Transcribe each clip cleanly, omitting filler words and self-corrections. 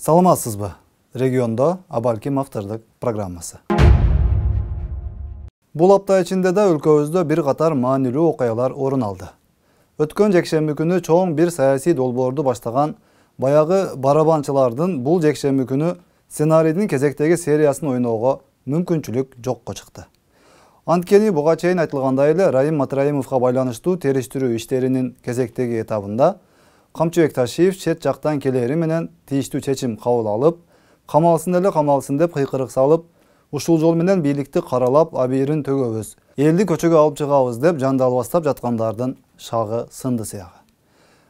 Саламатсызбы? Регионда Абалким авторлык программасы. Бул апта ичинде да өлкөбүздө бир катар маанилүү окуялар орун алды. Өткөн жекшемби күнү чоң бир саясий долбоорду баштаган баягы барабанчылардын бул жекшемби күнү сценарийдин кезектеги сериясын ойноого мүмкүнчүлүк жокко чыкты. Анткени буга чейин айтылгандай эле Райым Матраимовго байланыштуу териштирүү иштеринин кезектеги этабында Камчыбек Ташиев чет жактан келери менен тийиштүү чечим кабыл алып, камалсын деп кыйкырык салып, ушул жол менен бийликти каралап абийирин төгөбүз, элди көчөгө алып чыгабыз деп жандалбастап жаткандардын шагы сынды сыягы.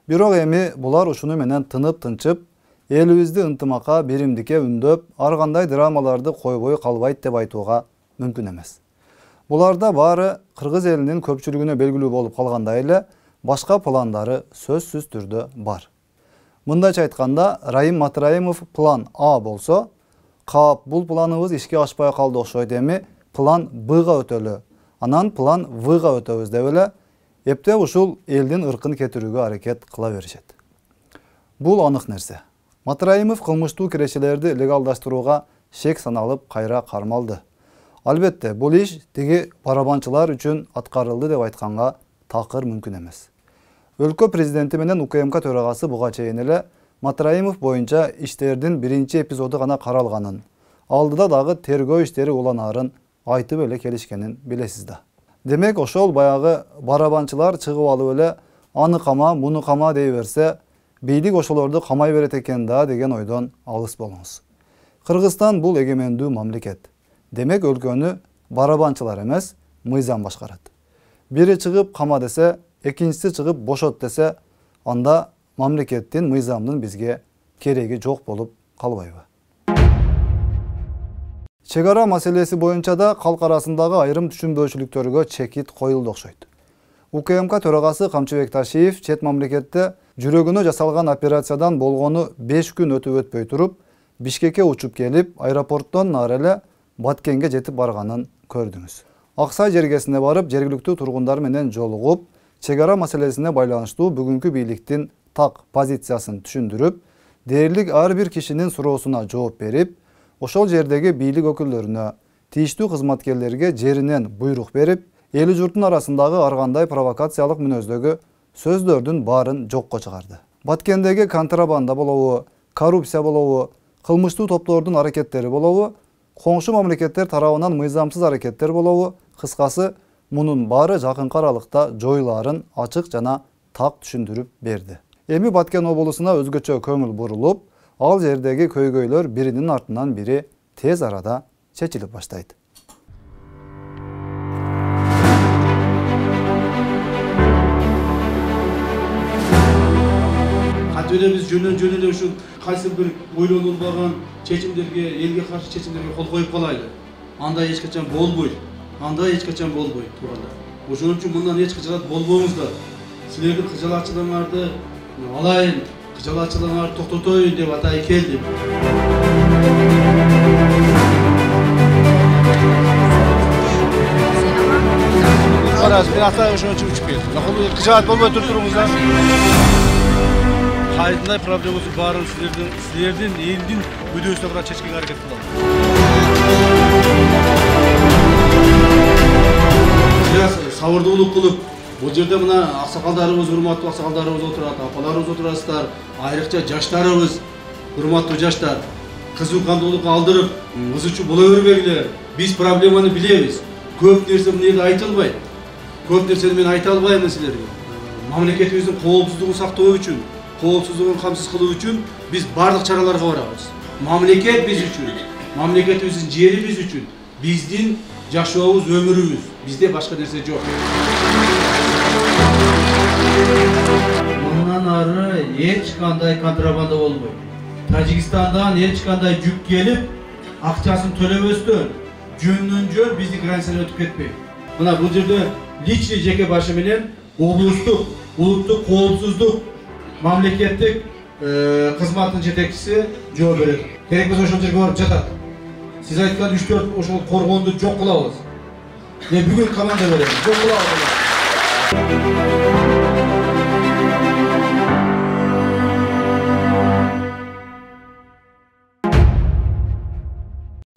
Бирок эми булар ушуну менен тынып-тынчып, элибизди ынтымакка, биримдикке үндөп, ар кандай драмаларды койбой калбайт деп айтууга мүмкүн эмес. Буларда баары кыргыз элинин көпчүлүгүнө белгилүү болуп калгандай эле башка пландары сөзсүз түрдө бар. Мындайча айтканда, Райым Матраимов план А болсо, кап бул планыбыз ишке ашпай калды окшойт, эми план Б-га өтөлү, анан план В-га өтөбүз деп эле эптеп ушул элдин ыркын кетирүүгө аракет кыла беришет. Бул анык нерсе. Матраимов кылмыштуу кирешелерди легалдаштырууга шек саналып кайра кармалды. Албетте, бул иш тиги барабанчылар үчүн аткарылды деп айтканга такыр мүмкүн эмес. Өлкө президенти менен УКМК төрагасы буга чейин эле Матраимов боюнча иштердин биринчи эпизоду гана каралганын, алдыда дагы тергөө иштери уланаарын айтып эле келишкенин билесиз да. Демек, ошол баягы барабанчылар чыгып алып эле аны кама, муну кама дей берсе, бийлик ошолорду камай берет экен да деген ойдон алыс болуңуз. Кыргызстан бул эгемендүү мамлекет. Демек, өлкөнү барабанчылар эмес, мыйзам башкарат. Бири чыгып кама десе, экинчиси чыгып бошот десе, анда мамлекеттин, мыйзамдын бизге кереги жок болуп калбайбы? Чек ара маселеси боюнча да калк арасындагы айрым түшүнбөөчүлүктөргө чекит коюлду окшойт. УКМК төрагасы Камчыбек Ташиев чет мамлекетте жүрөгүнө жасалган операциядан болгону 5 күн өтүп өтпөй туруп, Бишкекке учуп келип, аэропорттон нары эле Баткенге жетип барганын көрдүңүз. Аксай жергесине барып, жергиликтүү тургундар менен жолугуп, чек ара маселесине байланыштуу бүгүнкү бийликтин так позициясын түшүндүрүп, дээрлик ар бир кишинин суроосуна жооп берип, ошол жердеги бийлик өкүлдөрүнө, тийиштүү кызматкерлерге жеринен буйрук берип, эли журттун арасындагы ар кандай провокациялык мүнөздөгү сөздөрдүн баарын жокко чыгарды. Баткендеги контрабанда болобу, коррупция болобу, кылмыштуу топтордун аракеттери болобу, коңшу мамлекеттер тарабынан мыйзамсыз аракеттер болобу, кыскасы, мунун баары жакынкы аралыкта жоюлаарын ачык жана так түшүндүрүп берди. Эми Баткен облусуна өзгөчө көңүл бурулуп, ал жердеги көйгөйлөр биринин артынан бири тез арада чечилип баштайт. Кантип эле биз жөнөн эле ушул кайсы бир ойлонулбаган чечимдерге, элге каршы чечимдерге кол коюп калайлы. Андай эч качан болбойт. Туугандар. Ошон үчүн мындан эч кыжаат болбоңуздар. Силердин кыжалатчылыгыңарды алайын, кыжалатчылыгыңарды токтотоюн деп атай келдим. Караш, мен атай ошон үчүн учуп келдим. Кыжаат болбой туруңуздар. Кайсындай проблемасы барын силердин элдин мүддөсүнө карап чечкенге аракет кылам. Сабырдуулук кылып, бул жерде мына аксакалдарыбыз, урматтуу аксакалдарыбыз отурат, апаларыбыз отурасыздар, айрыкча жаштарыбыз, урматтуу жаштар, кызыкандуулук алдырып, ызычуу боло бербегиле. Биз проблеманы билебиз. Көп нерсе мына жерде айтылбайт. Көп нерсени мен айта албайм силерге. Мамлекетибиздин коопсуздугун сактоо үчүн, коопсуздугун камсыз кылуу үчүн биз бардык чараларга барабыз. Мамлекет биз үчүн, мамлекетибиздин жери биз үчүн, биздин жашообуз, өмүрүбүз. Бизде башка нерсе жок. Мындан ары эч кандай контрабанда болбойт. Тажикстандан эч кандай жүк келип, акчасын төлөбөстөн, жөн биздин границадан өтүп кетпейт. Мына бул жерде личный жеке башы менен облустук, улуттук коопсуздук мамлекеттик кызматтын жетекчиси жооп берет. Керек болсо ошол жерге барып жатат. Siz aytkan 3-4 ошол коргонду жок кылабыз. Бүгүн команда беребиз. Жок кылабыз.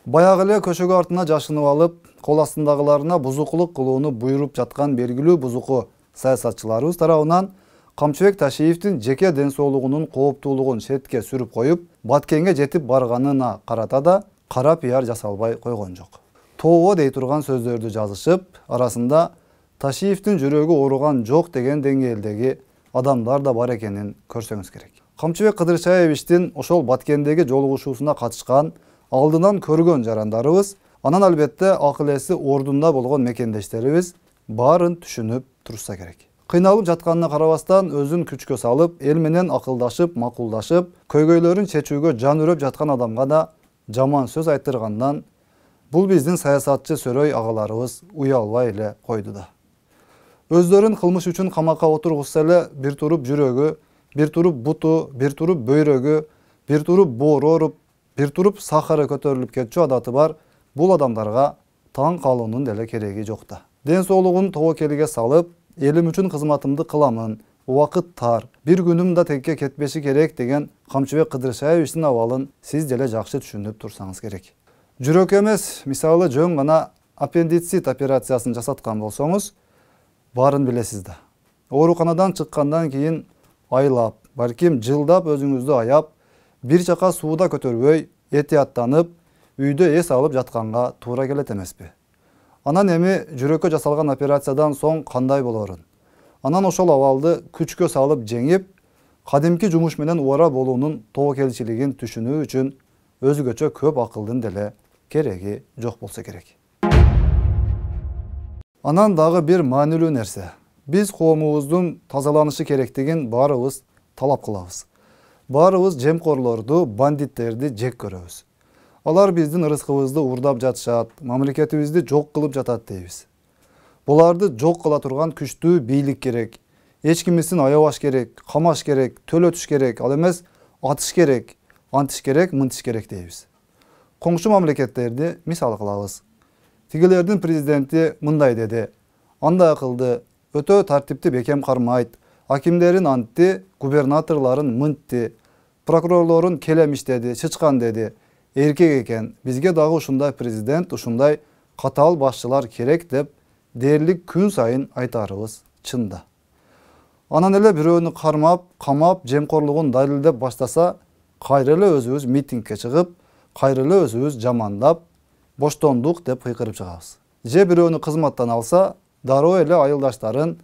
Баягы эле көшөгө артына жашынып алып, кол астындагыларына бузукулук кылууну буйруп жаткан белгилүү бузуку саясатчыларыбыз тарабынан Камчыбек Ташиевдин жеке ден соолугунун кооптуулугун четке сүрүп коюп, Баткенге жетип барганына карата да кара пиар жасалбай койгон жок. Тоого дей турган сөздөрдү жазышып, арасында Ташиевдин жүрөгү ооруган жок деген деңгээлдеги адамдар да бар экенин көрсөңүз керек. Камчыбек Кыдыршаевичтин ошол Баткендеги жолугушуусуна катышкан, алдынан көргөн жарандарыбыз, анан албетте акыл эси ордунда болгон мекендештерибиз баарын түшүнүп турса керек. Кыйналып жатканына карабастан өзүн күчкө салып, эл менен акылдашып, макулдашып, көйгөйлөрүн чечүүгө жан үрөп жаткан адамга да жаман сөз айтыргандан бул биздин саясатчы сөрөй агаларыбыз уялбай эле койду да. Өздөрүн кылмыш үчүн камакка отургузса эле бир туруп жүрөгү, бир туруп буту, бир туруп бөйрөгү, бир туруп боору ооруп, бир туруп сахары көтөрүлүп кетчү адаты бар бул адамдарга таң калуунун деле кереги жок да. Ден соолугун тобокелге салып, элим үчүн кызматымды кыламын, убакыт тар, бир күнүм да текке кетпеши керек деген Камчыбек Кыдыршаевичтин абалын сиз деле жакшы түшүнүп турсаңыз керек. Жүрөк эмес, мисалы жөн гана аппендицит операциясын жасаткан болсоңуз, баарын билесиз да. Ооруканадан чыккандан кийин айлап, балким жылдап өзүңүздү аяп, бир чака сууда көтөрбөй, этияттанып, үйдө эс алып жатканга туура келет эмеспи? Анан эми жүрөккө жасалган операциядан соң кандай болорун? Анан ошол абалды күчкө салып жеңип, кадимки жумуш менен убара болуунун тобокелчилигин түшүнүү үчүн өзгөчө көп акылдын деле кереги жок болсо керек. Анан дагы бир маанилүү нерсе. Биз коомубуздун тазаланышы керектигин баарыбыз талап кылабыз. Баарыбыз жемкорлорду, бандиттерди жек көрөбүз. Алар биздин ырыскыбызды урдап жатышат, мамлекетибизди жок кылып жатат дейбиз. Буларды жок кыла турган күчтүү бийлик керек. Эч кимисин аябаш керек, камаш керек, төлөтүш керек, ал эмес атыш керек, антиш керек, мынтиш керек дейбиз. Коңшу мамлекеттерди мисал кылабыз. Тигилердин президенти мындай деди, андай кылды, өтө тартипти бекем кармайт, акимдерин антти, губернаторлорун мынтти, прокурорлорун келем иштеди, чычкан деди. Эркек экен, бизге дагы ушундай президент, ушундай катаал башчылар керек деп дээрлик күн сайын айтарыбыз чын да. Анан эле бирөөнү кармап, камап, жемкорлугун далилдеп баштаса, кайра эле өзүбүз митингке чыгып, кайра эле өзүбүз жамандап, боштондук деп кыйкырып чыгабыз. Же бирөөнү кызматтан алса, дароо эле айылдаштарын,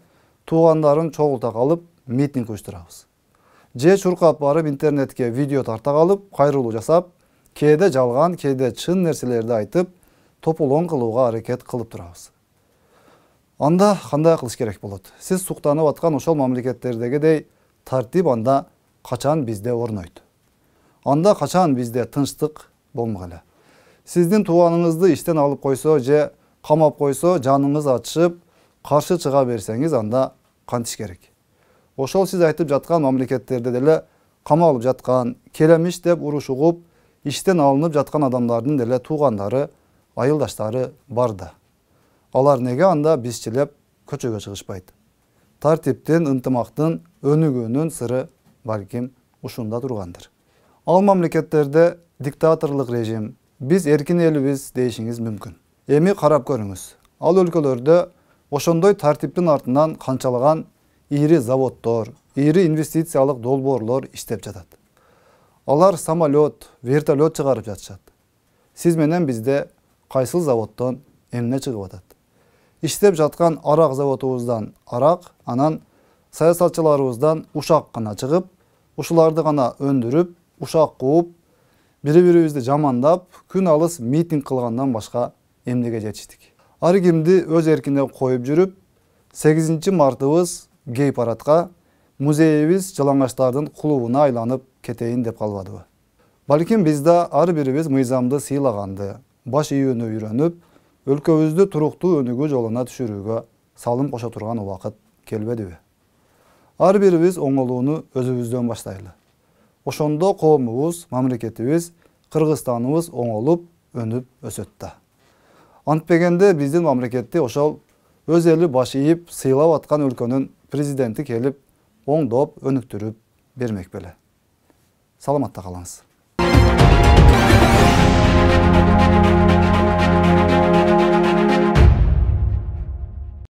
туугандарын чогулта калып, митинг уюштурабыз. Же чуркап барып интернетке видео тарта калып, кайрылуу жасап, кээде жалган, кээде чын нерселерди айтып, тополоң кылууга аракет кылып турабыз. Анда кандай кылыш керек болот? Сиз суктанып аткан ошол мамлекеттердегидей тартип анда качан бизде орнойт? Анда качан бизде тынчтык болмок эле? Сиздин тууганыңызды иштен алып койсо же камап койсо, жаныңыз ачышып, каршы чыга берсеңиз, анда кантиш керек? Ошол сиз айтып жаткан мамлекеттерде деле камалып жаткан, келемиш деп уруш угуп, иштен алынып жаткан адамдардын деле туугандары, айылдаштары бар да. Алар неге анда бизчилеп көчөгө чыгышпайт? Тартиптин, ынтымактын өнүгүүнүн сыры балким ушунда тургандыр. Ал мамлекеттерде диктаторлук режим, биз эркин элбиз дейишиңиз мүмкүн. Эми карап көрүңүз. Ал өлкөлөрдө ошондой тартиптин артынан канчалаган ири заводдор, ири инвестициялык долбоорлор иштеп жатат. Алар самолет, вертолет чыгарып жатышат. Сиз менен бизде кайсыл заводдон эмне чыгып атат? Иштеп жаткан арак заводубуздан арак, анан саясатчыларыбыздан ушак гана чыгып, ушуларды гана өндүрүп, ушак кууп, бири-бирибизди жамандап, күн алыс митинг кылгандан башка эмнеге жетиштик? Ар кимди өз эркине коюп жүрүп, 8 мартыбыз гей парадка, музейибиз жалаңачтардын клубуна айланып кетейин деп калбадыбы? Балким биз да ар бирибиз мыйзамды сыйлаганды, баш ийүүнү үйрөнүп, өлкөбүздү туруктуу өнүгүү жолуна түшүрүүгө салым кошо турган убакыт келбедиби? Ар бирибиз оңолууну өзүбүздөн баштайлы. Ошондо коомубуз, мамлекетибиз, Кыргызстаныбыз оңолуп, өнүп өсөт да. Антпегенде биздин мамлекетти ошол өз эли баш ийип, сыйлап аткан өлкөнүн президенти келип, оңдоп, өнүктүрүп бермек беле. Саламатта калыңыз.